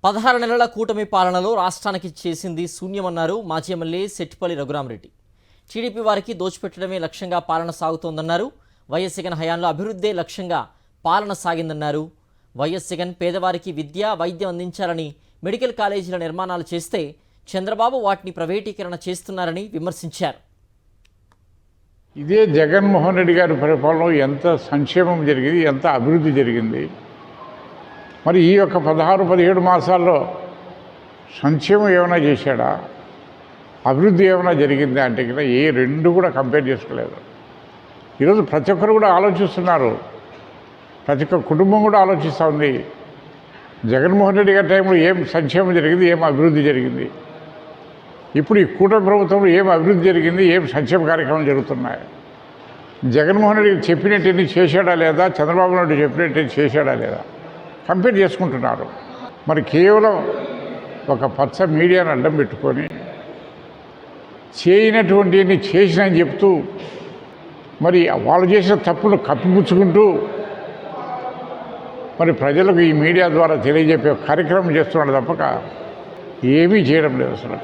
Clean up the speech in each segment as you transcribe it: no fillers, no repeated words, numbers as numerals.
16 నెలల కూటమి పాలనలో రాష్ట్రానికి చేసింది శూన్యమన్నారు మాజీ ఎమ్మెల్యే సెట్టిపల్లి రఘురామరెడ్డి. టీడీపీ వారికి దోచిపెట్టడమే లక్ష్యంగా పాలన సాగుతోందన్నారు. వైఎస్ జగన్ హయాంలో అభివృద్ధే లక్ష్యంగా పాలన సాగిందన్నారు. వైఎస్ జగన్ పేదవారికి విద్య, వైద్యం అందించాలని మెడికల్ కాలేజీల నిర్మాణాలు చేస్తే చంద్రబాబు వాటిని ప్రైవేటీకరణ చేస్తున్నారని విమర్శించారు. ఇదే జగన్మోహన్ రెడ్డి గారి పరిపాలనలో ఎంత సంక్షేమం జరిగింది, ఎంత అభివృద్ధి జరిగింది. మరి ఈ యొక్క 16-17 మాసాల్లో సంక్షేమం ఏమైనా చేశాడా, అభివృద్ధి ఏమైనా జరిగిందా అంటే కదా ఏ రెండు కూడా కంపేర్ చేసుకోలేదు. ఈరోజు ప్రతి ఒక్కరు కూడా ఆలోచిస్తున్నారు, ప్రతి ఒక్క కుటుంబం కూడా ఆలోచిస్తూ ఉంది. జగన్మోహన్ రెడ్డి గారి టైంలో ఏం సంక్షేమం జరిగింది, ఏం అభివృద్ధి జరిగింది, ఇప్పుడు ఈ కూటమి ప్రభుత్వంలో ఏం అభివృద్ధి జరిగింది, ఏం సంక్షేమ కార్యక్రమాలు జరుగుతున్నాయి. జగన్మోహన్ రెడ్డి చెప్పినట్టు చేశాడా లేదా, చంద్రబాబు నాయుడు చెప్పినట్టు చేశాడా లేదా కంపేర్ చేసుకుంటున్నారు. మరి కేవలం ఒక పచ్చ మీడియాను అడ్డం పెట్టుకొని చేయనటువంటి చేసినని చెప్తూ మరి వాళ్ళు చేసిన తప్పును కప్పిపుచ్చుకుంటూ మరి ప్రజలకు ఈ మీడియా ద్వారా తెలియజెప్పే కార్యక్రమం చేస్తున్నాడు తప్పక ఏమీ చేయడం లేదు. అసలు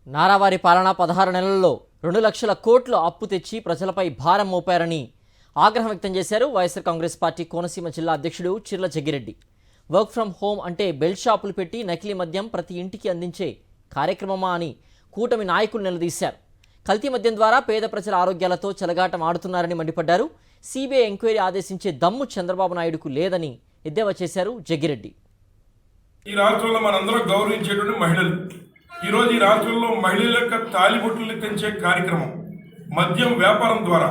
నారావారి పాలన 16 నెలల్లో 2 లక్షల కోట్లు అప్పు తెచ్చి ప్రజలపై భారం మోపారని ఆగ్రహం వ్యక్తం చేశారు వైఎస్ఆర్ కాంగ్రెస్ పార్టీ కోనసీమ జిల్లా అధ్యక్షుడు Chirla Jaggi Reddy. Work from home అంటే బెల్ట్ షాపులు పెట్టి నకిలీ మద్యం ప్రతి ఇంటికి అందించే కార్యక్రమమా అని కూటమి నాయకులు నిలదీశారు. కల్తీ మద్యం ద్వారా పేద ప్రజల ఆరోగ్యాలతో చెలగాటం ఆడుతున్నారని మండిపడ్డారు. సిబిఐ ఎంక్వైరీ ఆదేశించే దమ్ము చంద్రబాబు నాయుడుకు లేదని ఎద్దేవా చేశారు జగ్గిరెడ్డి. ఈ రాష్ట్రంలో మనందరం గౌరవించేటువంటి మహిళలు, ఈరోజు ఈ రాష్ట్రంలో మహిళల యొక్క తాలిబొట్టుల్ని పెంచే కార్యక్రమం మద్యం వ్యాపారం ద్వారా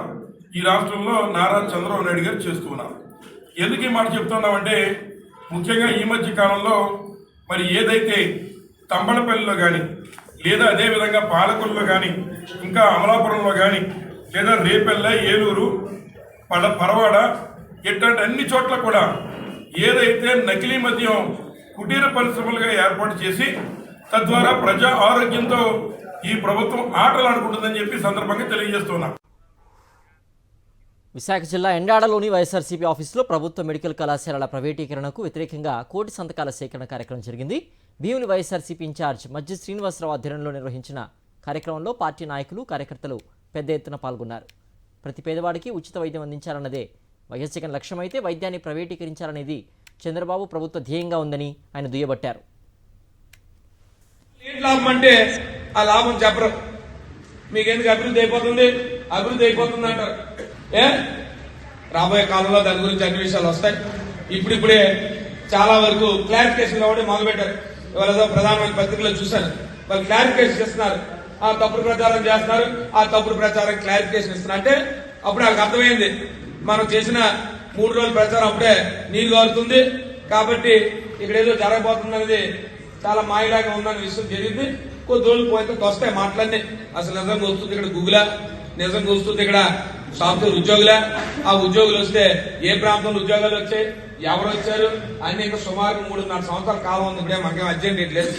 ఈ రాష్ట్రంలో నారా చంద్రబాబు నాయుడు గారు చేస్తూ ఉన్నారు. ఎందుకు ఈ మాట చెప్తున్నామంటే, ముఖ్యంగా ఈ మధ్య కాలంలో మరి ఏదైతే తంబళపల్లిలో కానీ, లేదా అదేవిధంగా పాలకొల్లో కానీ, ఇంకా అమలాపురంలో కానీ, లేదా రేపెల్ల, ఏలూరు, పరవాడ ఇట్లాంటి అన్ని చోట్ల కూడా ఏదైతే నకిలీ మద్యం కుటీర పరిశ్రమలుగా ఏర్పాటు చేసి తద్వారా ప్రజా ఆరోగ్యంతో ఈ ప్రభుత్వం ఆటలాడుకుంటుందని చెప్పి సందర్భంగా తెలియజేస్తున్నా. విశాఖ జిల్లా ఎండాడలోని వైఎస్ఆర్సీపీ ఆఫీసులో ప్రభుత్వ మెడికల్ కళాశాలల ప్రైవేటీకరణకు వ్యతిరేకంగా కోటి సంతకాల సేకరణ కార్యక్రమం జరిగింది. భీముని వైఎస్ఆర్సీపీ ఇన్ఛార్జ్ మజ్జి శ్రీనివాసరావు ఆధ్వర్యంలో నిర్వహించిన కార్యక్రమంలో పార్టీ నాయకులు, కార్యకర్తలు పెద్ద ఎత్తున పాల్గొన్నారు. ప్రతి పేదవాడికి ఉచిత వైద్యం అందించాలన్నదే వైఎస్ జగన్ లక్ష్యమైతే వైద్యాన్ని ప్రైవేటీకరించాలనేది చంద్రబాబు ప్రభుత్వ ధ్యేయంగా ఉందని ఆయన దుయ్యబట్టారు. లాభం అంటే ఆ లాభం చెప్పరు, మీకెందుకు అభివృద్ధి అయిపోతుంది అంటారు. రాబోయే కాలంలో దాని గురించి అన్ని విషయాలు వస్తాయి. ఇప్పుడిప్పుడే చాలా వరకు క్లారిఫికేషన్ కాబట్టి మొదలుపెట్టారు. ఎవరైనా ప్రధానమంత్రి పత్రికలో చూశాను, వాళ్ళు క్లారిఫికేషన్ ఇస్తున్నారు. ఆ తప్పుడు ప్రచారం చేస్తున్నారు, ఆ తప్పుడు ప్రచారం క్లారిఫికేషన్ ఇస్తున్నారు. అంటే అప్పుడు వాళ్ళకి అర్థమైంది, మనం చేసిన 3 రోజుల ప్రచారం అప్పుడే నీరు గారుతుంది కాబట్టి ఇక్కడ ఏదో జరగబోతుంది అనేది చాలా మాయలాగా ఉందనే విషయం జరిగింది. కొద్ది రోజులు పోయితే వస్తాయి మాటలన్నీ. అసలు నిజంగా వస్తుంది ఇక్కడ గూగులా, నిజంగా వస్తుంది ఇక్కడ సాఫ్ట్వేర్ ఉద్యోగులా, ఆ ఉద్యోగులు వస్తే ఏ ప్రాంతంలో ఉద్యోగాలు వచ్చాయి, ఎవరు వచ్చారు అన్ని ఇంకా సుమారు 3.5 సంవత్సరాల కాలం ఉంది. ఇప్పుడే మనకేం అర్జెంట్ లేదు.